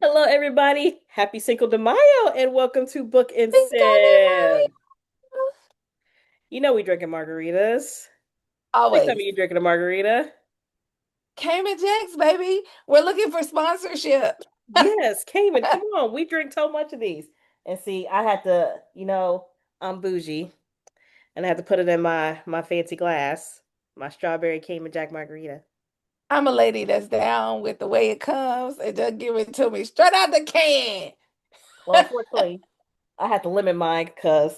Hello, everybody. Happy Cinco de Mayo and welcome to Book and Cinco de Sip. Mayo. You know we drinking margaritas. Please tell me Always. you're drinking a margarita. Cayman Jacks, baby. We're looking for sponsorship. Yes, Cayman, come on. We drink so much of these. And see, I had to, I'm bougie and I had to put it in my fancy glass, my strawberry Cayman Jack margarita. I'm a lady that's down with the way it comes and just give it to me straight out the can. Well, unfortunately, I had to limit mine because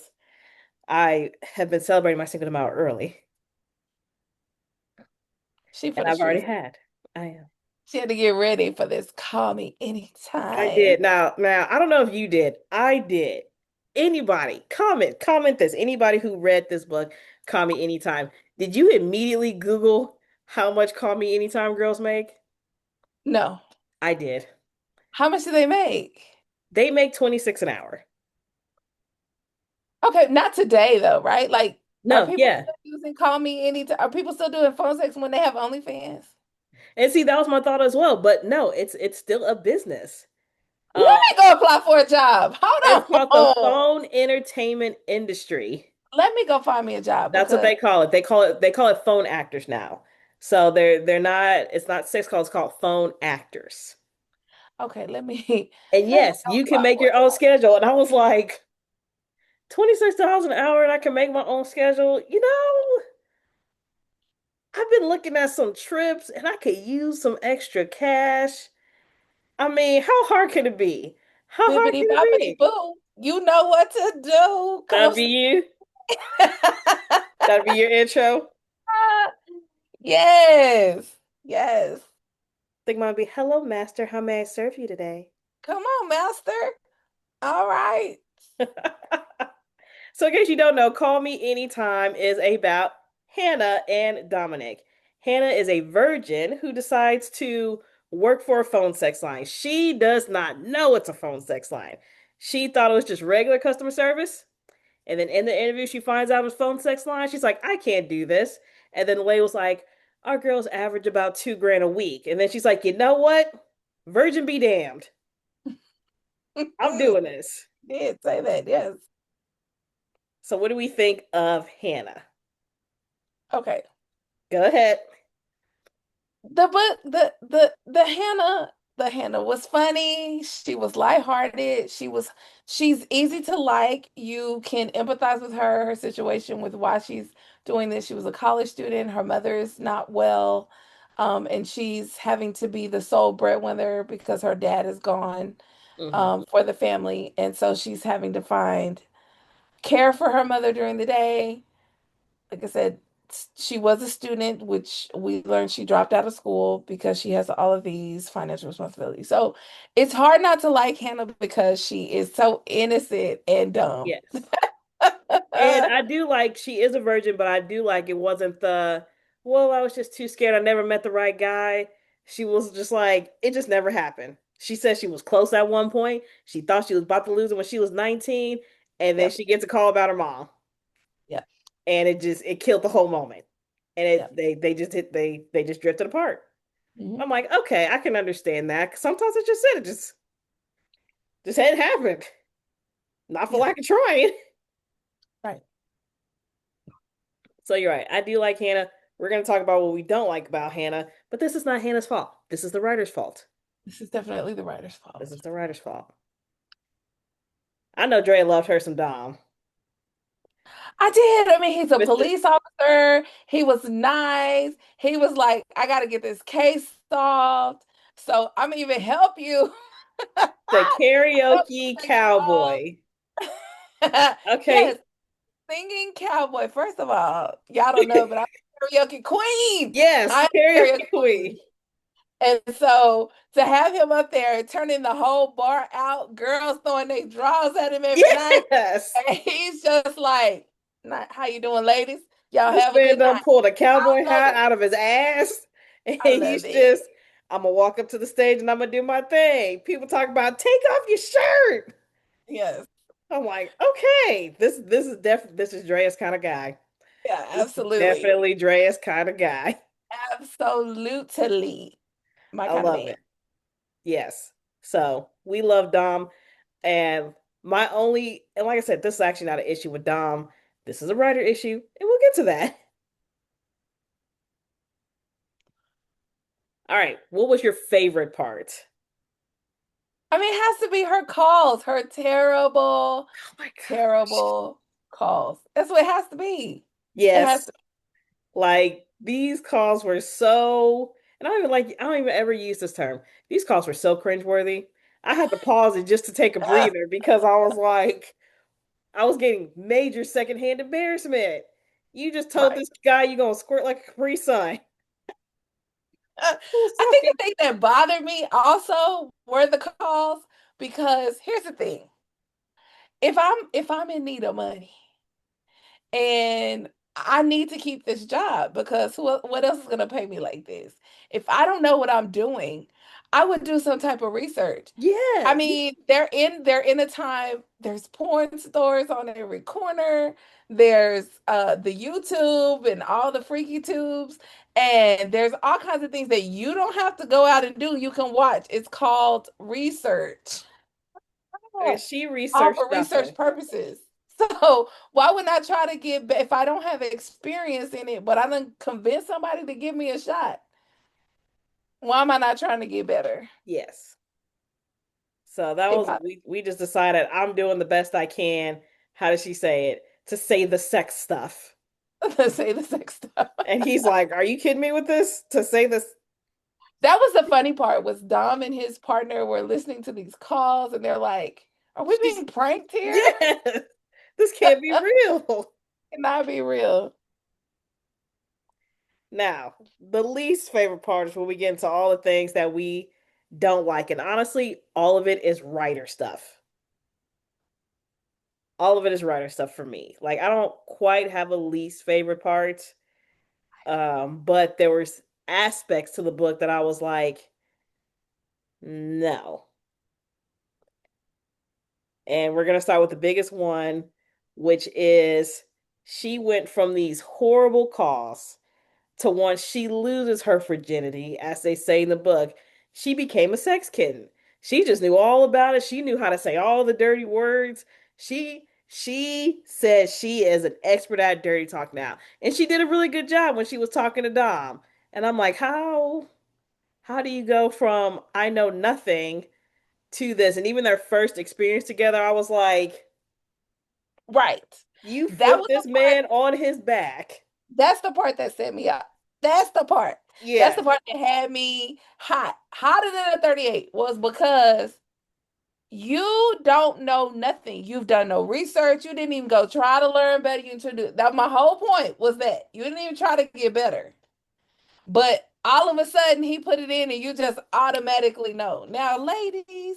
I have been celebrating my Cinco de Mayo early, She for and the I've already streets. had. I am. She had to get ready for this. Call me I anytime. did. Now, I don't know if you did. I did. Anybody, comment this. Anybody who read this book, Call Me Anytime. Did you immediately Google how much Call Me Anytime girls make? No. I did. How much do they make? They make 26 an hour. Okay, not today though, right? Like, are No, people yeah. still using Call Me Anytime? Are people still doing phone sex when they have OnlyFans? And see, that was my thought as well. But no, it's still a business. Let Um, me go apply for a job. it's Hold called the on. phone entertainment industry. Let me go find me a job That's what because they call it. They call it phone actors now. So they're not it's not sex calls, it's called phone actors. okay, And let me yes, go you can apply make for your a own job. schedule. And I was like, $26 an hour and I can make my own schedule. I've been looking at some trips and I could use some extra cash. I mean, how hard could it be? How hard Bippity can it boppity be? boo. You know what to do. That'd Come be you. That'd be your intro. Yes. Yes. Think might be, hello, master. How may I serve you today? Come on, master. All right. So, in case you don't know, Call Me Anytime is about Hannah and Dominic. Hannah is a virgin who decides to work for a phone sex line. She does not know it's a phone sex line. She thought it was just regular customer service. And then in the interview, she finds out it's phone sex line. She's like, I can't do this. And then the lady was like, our girls average about 2 grand a week. And then she's like, you know what? Virgin be damned. I'm doing this. Did say that. Yes. So, what do we think of Hannah? Okay. Go ahead. The book, the Hannah was funny. She was lighthearted. She's easy to like. You can empathize with her situation with why she's doing this. She was a college student. Her mother is not well, and she's having to be the sole breadwinner because her dad is gone, Hmm. for the family, and so she's having to find care for her mother during the day. Like I said, she was a student, which we learned she dropped out of school because she has all of these financial responsibilities. So it's hard not to like Hannah because she is so innocent and dumb. Yes. And I do like she is a virgin, but I do like it wasn't well, I was just too scared. I never met the right guy. She was just like, it just never happened. She said she was close at one point. She thought she was about to lose it when she was 19, and then Yep, she gets a call about her mom. yep, And it killed the whole moment. And yep. they just drifted apart. Mhm. I'm like, okay, I can understand that. 'Cause sometimes it just said it just hadn't happened. Not for Yeah, lack of trying. right. So you're right. I do like Hannah. We're going to talk about what we don't like about Hannah, but this is not Hannah's fault. This is the writer's fault. This is definitely the writer's This is fault. the writer's fault. I know Dre loved her some Dom. I did. I mean, he's a Mr. police officer. He was nice. He was like, I got to get this case solved. So I'm gonna even help you. The Help karaoke you solve. cowboy. Yes, Okay. singing cowboy. First of all, y'all don't know, but I'm a karaoke queen. Yes, I'm a karaoke karaoke queen. queen. And so to have him up there turning the whole bar out, girls throwing their drawers at him every night, Yes. and he's just like, "Not how you doing, ladies? Y'all This have a man good done night." pulled a I cowboy love hat it. out of his ass. And I love he's it. just, I'm gonna walk up to the stage and I'm gonna do my thing. People talk about take off your shirt. Yes. I'm like, okay, this is Dre's kind of guy. Yeah, This is absolutely. definitely Dre's kind of guy. Absolutely. My I kind of love man. it. Yes. So We love Dom. And my only, and like I said, this is actually not an issue with Dom. This is a writer issue, and we'll get to that. All right. What was your favorite part? I mean, it has to be her calls, her terrible, Oh my gosh. terrible calls. That's what it has to be. It has Yes. to. Like these calls were so, and I don't even ever use this term. These calls were so cringeworthy. I had to pause it just to take a breather because I was like, I was getting major secondhand embarrassment. You just told Right. this guy you're gonna squirt like a Capri Sun. I'm I think the sorry. thing that bothered me also were the calls because here's the thing. If I'm in need of money and I need to keep this job because what else is going to pay me like this? If I don't know what I'm doing, I would do some type of research. I Yeah. mean, they're in a time there's porn stores on every corner. There's the YouTube and all the freaky tubes, and there's all kinds of things that you don't have to go out and do. You can watch. It's called research. And she All researched for research nothing. purposes. So why wouldn't I try to if I don't have experience in it, but I done convince somebody to give me a shot? Why am I not trying to get better? Yes. So that If was I we just decided I'm doing the best I can. How does she say it? To say the sex stuff. let's say the sex stuff. And he's like, "Are you kidding me with this? To say this?" That was the funny part was Dom and his partner were listening to these calls and they're like, are we She's being pranked here? yeah. This can't be real. Can I be real? Now, the least favorite part is when we get into all the things that we don't like. And honestly, all of it is writer stuff. All of it is writer stuff for me. Like I don't quite have a least favorite part. But there was aspects to the book that I was like, no. And we're gonna start with the biggest one, which is she went from these horrible calls to once she loses her virginity, as they say in the book, she became a sex kitten. She just knew all about it. She knew how to say all the dirty words. She says she is an expert at dirty talk now. And she did a really good job when she was talking to Dom. And I'm like, how do you go from I know nothing to this? And even their first experience together, I was like, Right. you That flipped was this the part. man on his back. That's the part that set me up. That's the part. That's Yeah. the part that had me hot. Hotter than a 38 was because you don't know nothing. You've done no research. You didn't even go try to learn better. You to do that. My whole point was that you didn't even try to get better. But all of a sudden he put it in and you just automatically know. Now, ladies,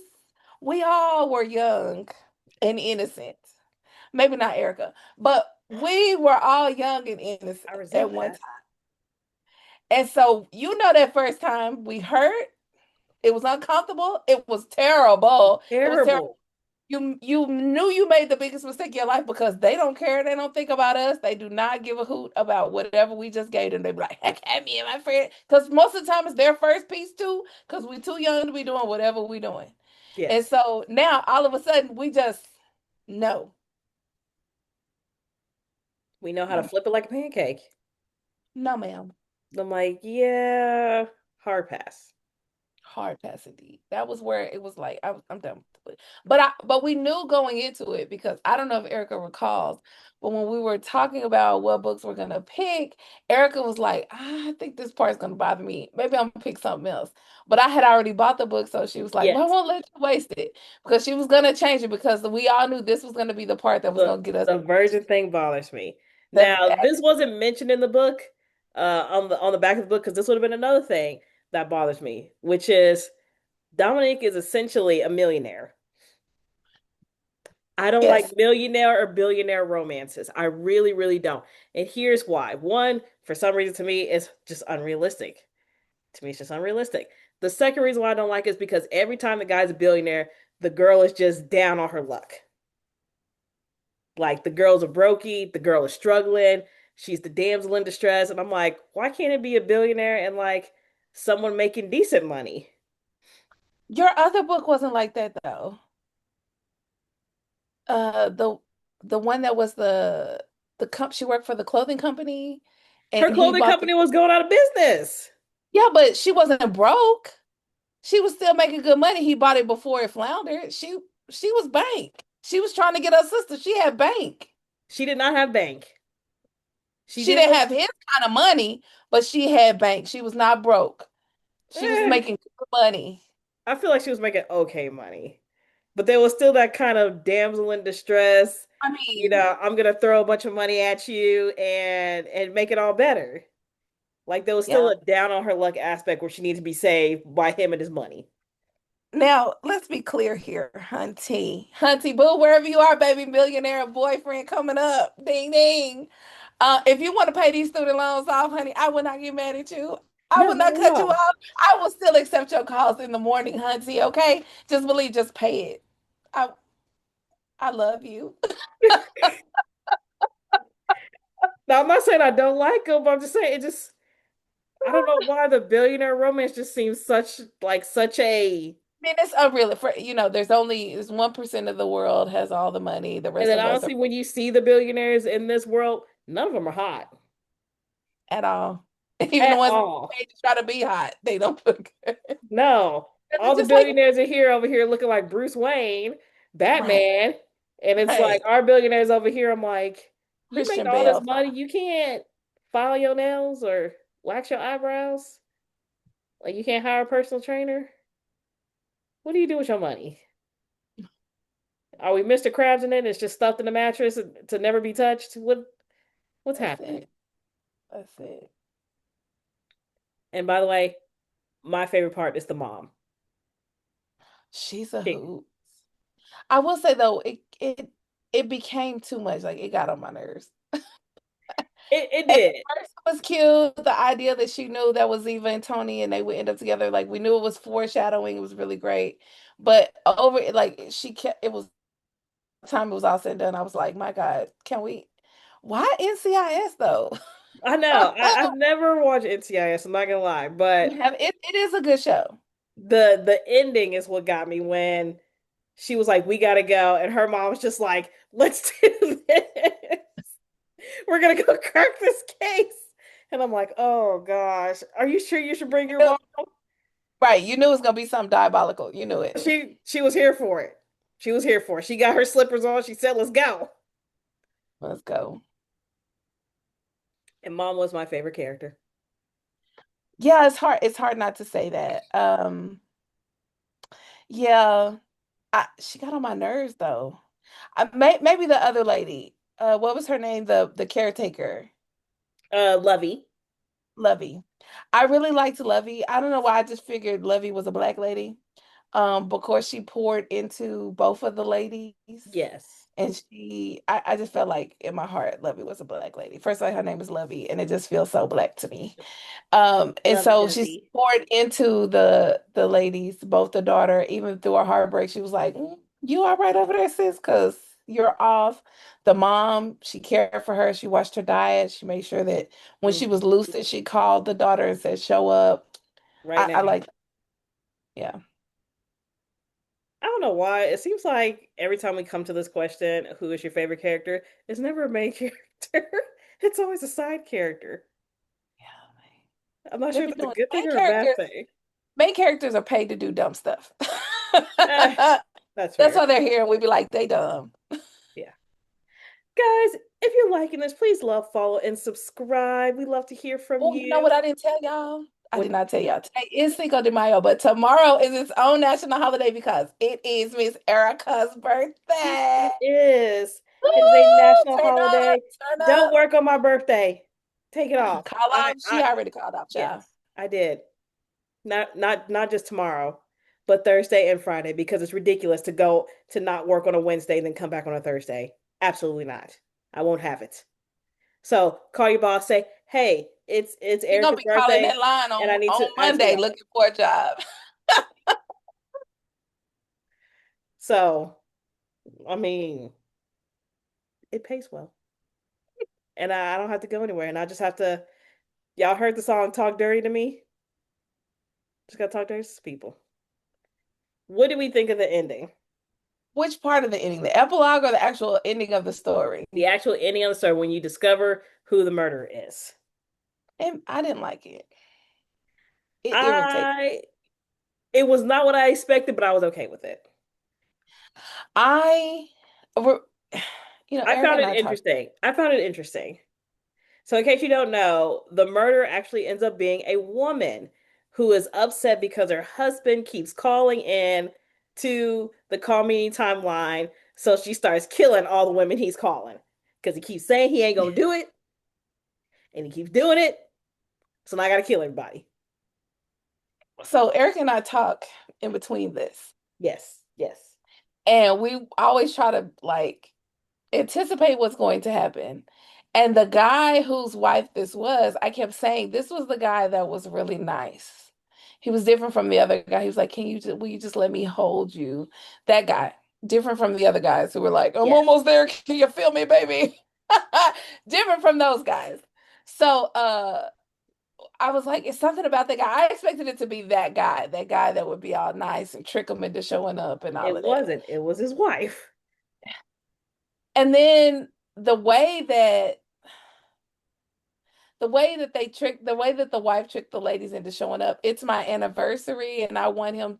we all were young and innocent. Maybe not Erica, but we were all young and I innocent at resent one that. time. And so, that first time we hurt, it was uncomfortable. It was terrible. It was terrible. Terrible. You knew you made the biggest mistake of your life because they don't care. They don't think about us. They do not give a hoot about whatever we just gave them. They be like, heck, had me and my friend. Because most of the time it's their first piece too, because we too young to be doing whatever we doing. And Yes. so now all of a sudden we just know. We know how to No, flip it like a pancake. no, ma'am. I'm like, yeah, hard pass. Hard pass indeed. That was where it was like I'm done with it. But we knew going into it because I don't know if Erica recalls, but when we were talking about what books we're gonna pick, Erica was like, "Ah, I think this part's gonna bother me. Maybe I'm gonna pick something else." But I had already bought the book, so she was like, "Well, I Yes. won't let you waste it," because she was gonna change it because we all knew this was gonna be the part that was The gonna get us the virgin thing bothers me. the Now, this wasn't mentioned in the book, on the back of the book, because this would have been another thing that bothers me, which is Dominic is essentially a millionaire. I don't like yes, millionaire or billionaire romances. I really, really don't. And here's why. One, for some reason to me, it's just unrealistic. To me, it's just unrealistic. The second reason why I don't like it is because every time the guy's a billionaire, the girl is just down on her luck. Like the girl's a brokey, the girl is struggling, she's the damsel in distress, and I'm like, why can't it be a billionaire and like someone making decent money? Your other book wasn't like that though. Uh, the the one that was she worked for the clothing company, Her and he clothing bought the company was going out of business. yeah, but she wasn't broke. She was still making good money. He bought it before it floundered. She was bank. She was trying to get her sister. She had bank. She did not have bank. She She did didn't what? have his kind of money, but she had bank. She was not broke. She was Eh, making good money. I feel like she was making okay money, but there was still that kind of damsel in distress. I mean, I'm gonna throw a bunch of money at you and make it all better. Like there was still yeah. a down on her luck aspect where she needed to be saved by him and his money. Now, let's be clear here, Hunty. Hunty Boo, wherever you are, baby millionaire boyfriend coming up. Ding ding. If you want to pay these student loans off, honey, I will not get mad at you. I No, will not not at cut you all. off. I will still accept your calls in the morning, Hunty, okay? Just pay it. I I love you. Now, I'm not saying I don't like him, but I'm just saying it just I don't know why the billionaire romance just seems such a. I mean, it's unreal. There's 1% of the world has all the money. The And rest then of us are honestly, when you see the billionaires in this world, none of them are hot at all. Even the at ones that all. pay to try to be hot, they don't look good. No, all It's the just like, billionaires are here over here looking like Bruce Wayne, right, Batman, and it's like right. our billionaires over here. I'm like, you make Christian all this Bale. money, you can't file your nails or wax your eyebrows. Like you can't hire a personal trainer. What do you do with your money? Are we Mr. Krabs in it? It's just stuffed in the mattress to never be touched. What's That's happening? it. That's it. And by the way, my favorite part is the mom. She's a It, hoot. I will say though, it became too much. Like it got on my nerves. it At did. first it was cute. The idea that she knew that was Eva and Tony and they would end up together. Like we knew it was foreshadowing. It was really great. But over like she kept it was time it was all said and done. I was like, my God, can we why NCIS though? I know. I've never watched NCIS, I'm not gonna lie, but It is a good show. the ending is what got me when she was like, "We gotta go," and her mom was just like, "Let's do this. We're gonna go crack this case." And I'm like, "Oh gosh, are you sure you should bring your mom?" Right, you knew it was gonna be something diabolical. You knew it. She was here for it. She was here for it. She got her slippers on. She said, "Let's go." Let's go. And mom was my favorite character. Yeah, it's hard not to say that. Yeah, she got on my nerves though. Maybe the other lady. What was her name? The caretaker, Lovey. Lovey. I really liked Lovey. I don't know why. I just figured Lovey was a black lady. Because she poured into both of the ladies, Yes. and I just felt like in my heart, Lovey was a black lady. First, like her name is Lovey, and it just feels so black to me. And Lovey so she's Dovey. poured into the ladies, both the daughter, even through her heartbreak. She was like, "You all right over there, sis? Because you're off." The mom, she cared for her. She watched her diet. She made sure that when she was Mhm. lucid, she called the daughter and said, "Show up." Right I now. like, yeah, I don't know why. It seems like every time we come to this question, who is your favorite character? It's never a main character. It's always a side character. yeah. I'm not They sure if be that's a doing good thing or a bad thing. main characters are paid to do dumb stuff. Eh, that's That's fair. why they're here, and we be like, they dumb. Yeah. Guys, if you're liking this, please love, follow, and subscribe. We love to hear from Oh, you know you. what I didn't tell y'all? I What did not tell y'all. Today is Cinco de Mayo, but tomorrow is its own national holiday because it is Miss Erica's yes, birthday. it is. It is a Woo! national Turn up, holiday. turn Don't up. work on my birthday. Take it off. Call off. She already called off, Yes, child. I did. Not just tomorrow, but Thursday and Friday because it's ridiculous to go to not work on a Wednesday and then come back on a Thursday. Absolutely not. I won't have it. So call your boss, say, "Hey, it's You're gonna Erica's be calling birthday, that line and on I need to Monday go." looking for a job. So I mean, it pays well, and I don't have to go anywhere, and I just have to. Y'all heard the song "Talk Dirty to Me"? Just gotta talk dirty to people. What do we think of the ending? Which part of the ending? The epilogue or the actual ending of the story? The actual ending of the story when you discover who the murderer is. And I didn't like it. It irritated. I It was not what I expected, but I was okay with it. I, we're- I Erica found and it I talked. interesting. I found it interesting. So, in case you don't know, the murderer actually ends up being a woman who is upset because her husband keeps calling in to the call me anytime line. So she starts killing all the women he's calling because he keeps saying he ain't gonna do it and he keeps doing it. So now I gotta kill everybody. So Erica and I talk in between this, Yes, yes, and we always try to like anticipate what's going to happen. And the guy whose wife this was, I kept saying this was the guy that was really nice. He was different from the other guy. He was like, "Can you just, will you just let me hold you?" That guy, different from the other guys who were like, "I'm yes. almost there. Can you feel me, baby?" Different from those guys. So, I was like, it's something about the guy. I expected it to be that guy that would be all nice and trick him into showing up and all It of that. wasn't. It was his wife. And then the way that the wife tricked the ladies into showing up, it's my anniversary and I want him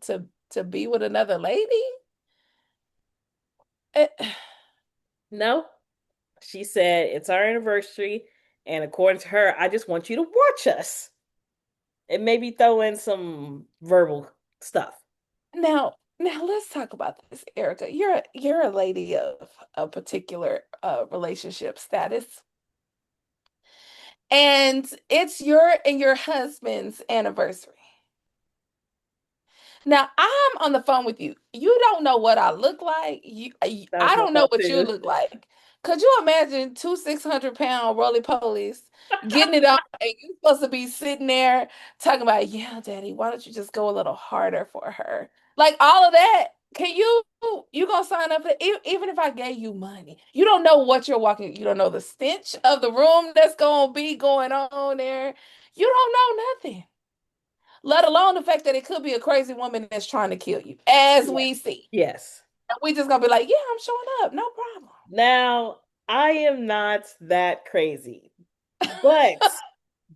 to be with another lady. Eh, No, she said it's our anniversary, and according to her, I just want you to watch us and maybe throw in some verbal stuff. now let's talk about this, Erica. You're a lady of a particular relationship status. And it's your and your husband's anniversary. Now I'm on the phone with you. You don't know what I look like. That's I my don't know thought what you too. look like. Could you imagine two 600-pound roly polies getting it on and you're supposed to be sitting there talking about, yeah, daddy, why don't you just go a little harder for her? Like all of that. Can you gonna sign up for even if I gave you money? You don't know what you're walking. You don't know the stench of the room that's gonna be going on there. You don't know nothing, let alone the fact that it could be a crazy woman that's trying to kill you, as Yes. we see. Yes. And we just gonna be like, yeah, I'm showing up, no problem. Now, I am not that crazy.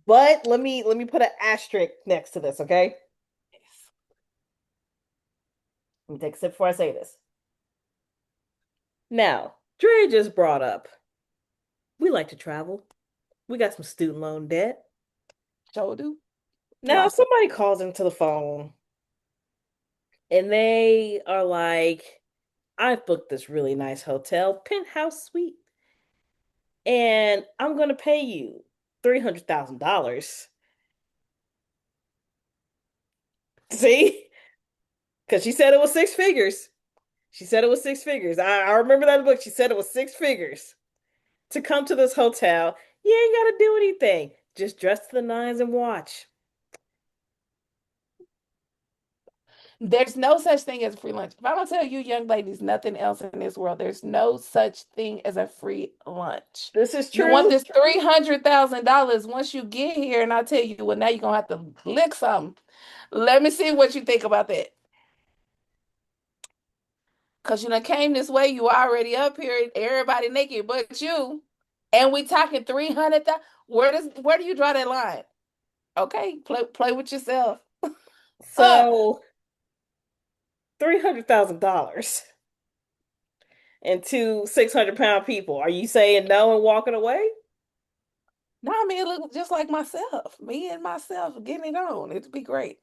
But let me put an asterisk next to this, okay? Let me take a sip before I say this. Now, Dre just brought up we like to travel. We got some student loan debt. Show do. Now, Lots of somebody calls into the phone and they are like, I've booked this really nice hotel, penthouse suite, and I'm going to pay you $300,000. See? Because she said it was six figures. She said it was six figures. I remember that book. She said it was six figures to come to this hotel. You ain't got to do anything. Just dress to the nines and watch. There's no such thing as free lunch. If I don't tell you young ladies nothing else in this world, there's no such thing as a free lunch. This is You want true. this $300,000 once you get here, and I tell you, well, now you're gonna have to lick something. Let me see what you think about that. Cause you done came this way, you already up here, everybody naked but you. And we talking 300,000. Where do you draw that line? Okay, play with yourself. Uh, So, $300,000 and two 600-pound people. Are you saying no and walking away? no, I mean it look just like myself. Me and myself getting it on. It'd be great.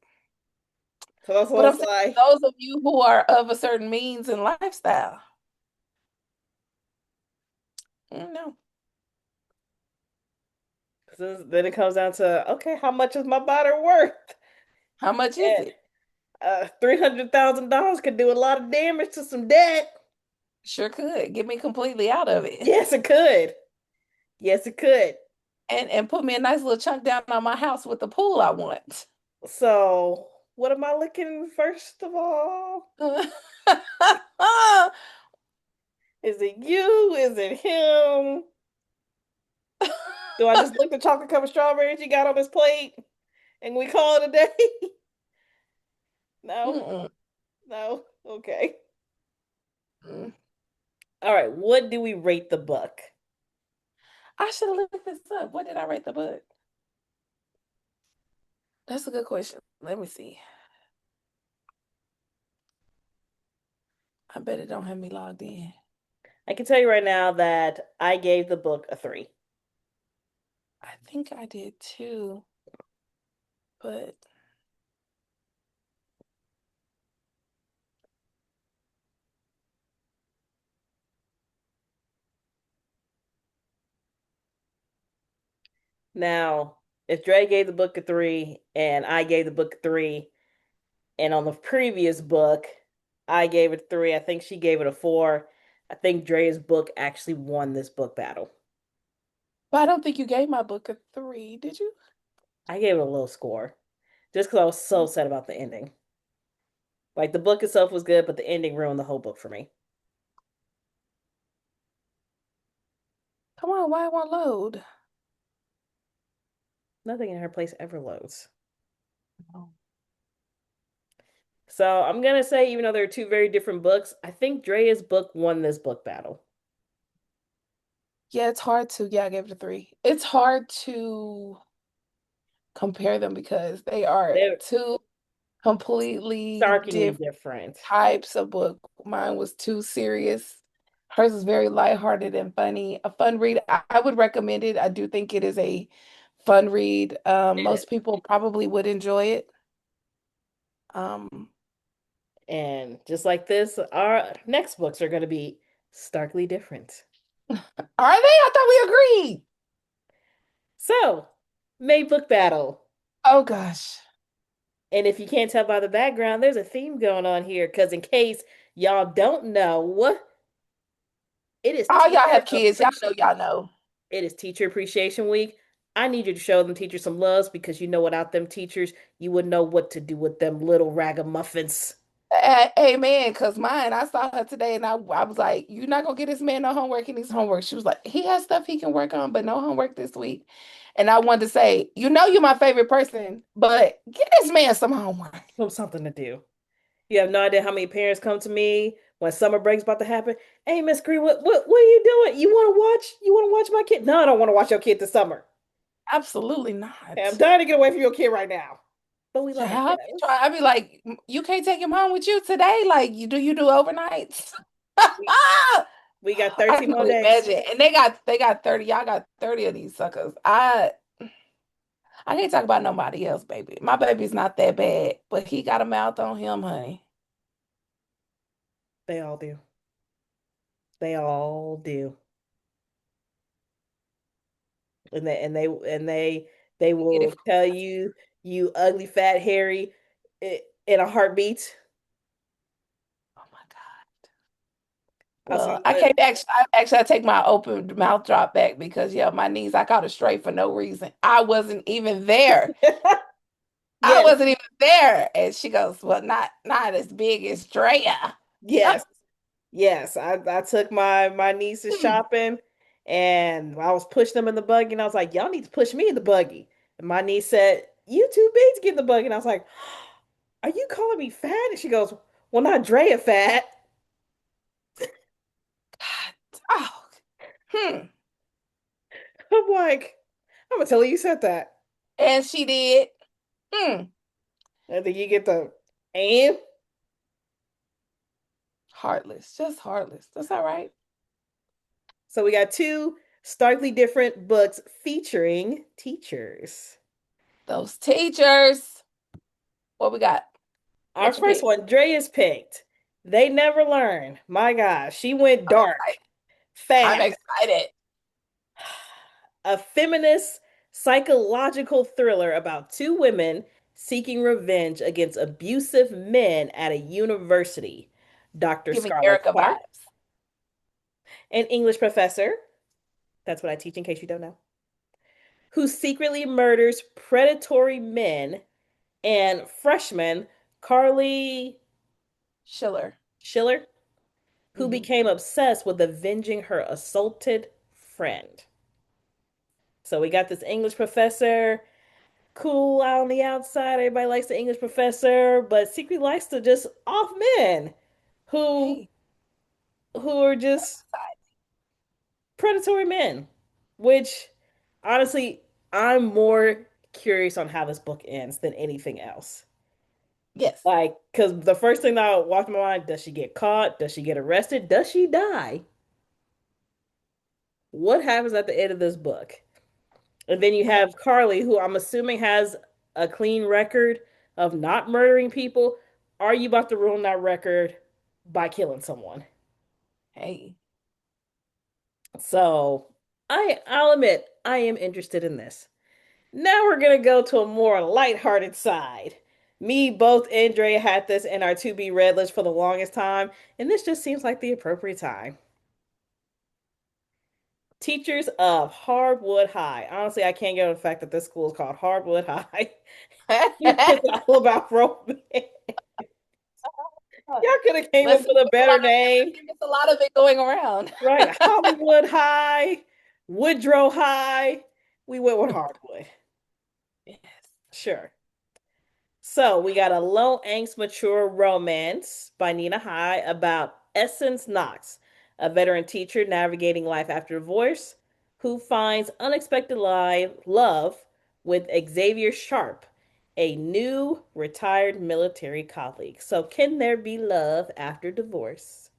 So that's But what I'm it's saying like. those of you who are of a certain means and lifestyle. No. Then it comes down to, okay, how much is my body worth? How much is And it? $300,000 could do a lot of damage to some debt. Sure could. Get me completely out of it. Yes, it could. Yes, it could. And put me a nice little chunk down on my house with the pool I want. So, what am I looking first of all? Is it you? Is it him? Do I just lick the chocolate covered strawberries you got on his plate and we call it a day? No. Mm-mm. No. Okay. Mm. All right. What do we rate the book? I should have looked this up. What did I rate the book? That's a good question. Let me see. I bet it don't have me logged in. I can tell you right now that I gave the book a 3. I think I did too, but Now, if Dre gave the book a 3 and I gave the book a 3, and on the previous book, I gave it a 3, I think she gave it a 4. I think Dre's book actually won this book battle. I don't think you gave my book a three, did you? I gave it a low score just because I was so sad about the ending. Like the book itself was good, but the ending ruined the whole book for me. Come on, why it won't load? Nothing in her place ever loads. Oh. So I'm gonna say, even though they're two very different books, I think Dre's book won this book battle. Yeah, it's hard to, yeah, I gave it a three. It's hard to compare them because they are They're two completely starkly different different. types of book. Mine was too serious. Hers is very lighthearted and funny. A fun read. I would recommend it. I do think it is a fun read. Most people probably would enjoy it. Um, And just like this, our next books are going to be starkly different. are they? I thought we agreed. So, May book battle. Oh gosh. And if you can't tell by the background, there's a theme going on here. Because in case y'all don't know, it is All y'all teacher have kids. Y'all know, appreciation. y'all know. It is teacher appreciation week. I need you to show them teachers some loves because you know without them teachers, you wouldn't know what to do with them little ragamuffins. Amen. Because mine, I saw her today and I was like, you're not going to get this man no homework. He needs homework. She was like, he has stuff he can work on, but no homework this week. And I wanted to say, you know, you're my favorite person, but get this man some homework. Give them something to do. You have no idea how many parents come to me when summer break's about to happen. Hey, Miss Green, what are you doing? You want to watch my kid? No, I don't want to watch your kid this summer. Absolutely Hey, I'm not. dying to get away from your kid right now. But we love our Child, kiddos. I'd be like, you can't take him home with you today? Like, you do overnights? We, we got I 13 can more only days. imagine. And they got 30. Y'all got 30 of these suckers. I can't talk about nobody else, baby. My baby's not that bad, but he got a mouth on him, honey. They all do. They all do. And they Get it will from tell you, you ugly fat Harry, in a heartbeat. Oh my God. I saw Well, I that. can't I take my open mouth drop back because yeah, my knees, I caught a stray for no reason. I wasn't even there. I Yes, wasn't even there. And she goes, well, not as big as Drea. yes, yes. I took my nieces shopping, and I was pushing them in the buggy, and I was like, "Y'all need to push me in the buggy." And my niece said, "You too big to get in the buggy." And I was like, "Are you calling me fat?" And she goes, "Well, not Drea fat." God. Oh. Hmm. I'm like, "I'm gonna tell her you said that." And she did. Hmm. And then you get the and. Heartless. Just heartless. That's all right. So we got two starkly different books featuring teachers. Those teachers. What we got? Our What you first pick? one, Drea's picked. They Never Learn. My gosh, she went I'm dark, excited. I'm fast. excited. A feminist psychological thriller about two women seeking revenge against abusive men at a university. Dr. Give me Scarlett Erica Clark, vibes. an English professor, that's what I teach in case you don't know, who secretly murders predatory men, and freshman Carly Schiller. Schiller, who Hmm. became obsessed with avenging her assaulted friend. So we got this English professor cool out on the outside. Everybody likes the English professor, but secretly likes the just off men who Hey, who are just predatory men. Which honestly, I'm more curious on how this book ends than anything else. yes. Like, because the first thing that walked in my mind, does she get caught? Does she get arrested? Does she die? What happens at the end of this book? And then you Well, have Carly, who I'm assuming has a clean record of not murdering people. Are you about to ruin that record by killing someone? hey. So I'll admit I am interested in this. Now we're gonna go to a more lighthearted side. Me, both Andrea had this in our to be read list for the longest time, and this just seems like the appropriate time. Teachers of Hardwood High. Honestly, I can't get over the fact that this school is called Hardwood High. It's all about romance. Y'all could have came up Listen, with a better name, there's a lot of it going around. right? Hollywood High, Woodrow High. We went with Hardwood. Yes. Sure. So we got a low angst mature romance by Nina High about Essence Knox, a veteran teacher navigating life after divorce, who finds unexpected love with Xavier Sharp, a new retired military colleague. So can there be love after divorce?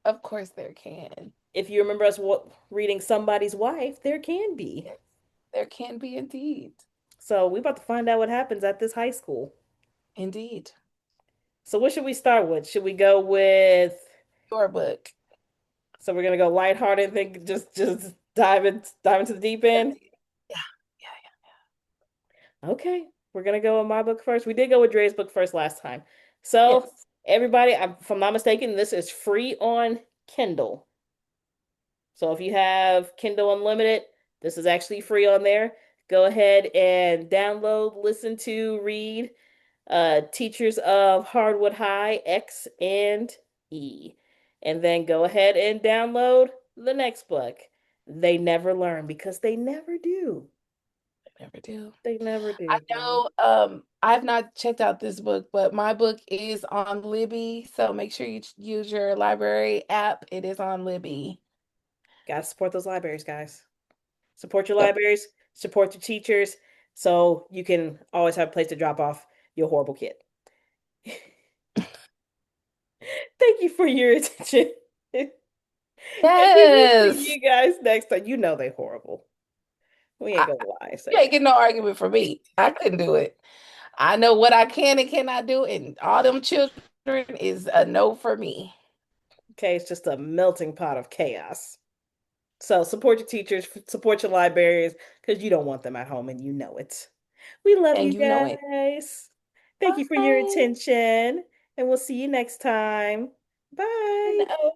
Of course there can. If you remember us reading Somebody's Wife, there can be. Yes, there can be indeed. So we about to find out what happens at this high school. Indeed. So what should we start with? Should we go with Your book. so we're gonna go lighthearted and think just dive into the deep Yeah, end? yeah, yeah. Okay. We're gonna go with my book first. We did go with Dre's book first last time. So Yes. everybody, if I'm not mistaken, this is free on Kindle. So if you have Kindle Unlimited, this is actually free on there. Go ahead and download, listen to, read Teachers of Hardwood High X and E. And then go ahead and download the next book. They never learn because they never do. I never do. They never I do, guys. know I've not checked out this book, but my book is on Libby, so make sure you use your library app. It is on Libby. Gotta support those libraries, guys. Support your Yep. libraries, support your teachers, so you can always have a place to drop off your horrible kid. Thank you for your attention. And we will see Yes. you guys next time. You know they horrible. We ain't I, gonna lie, you say ain't that. getting no argument from me. I couldn't do it. I know what I can and cannot do, and all them children is a no for me. Okay, it's just a melting pot of chaos. So support your teachers, support your librarians, because you don't want them at home and you know it. We love And you you know it. guys. Thank you for your Bye. attention, and we'll see you next time. Bye. No.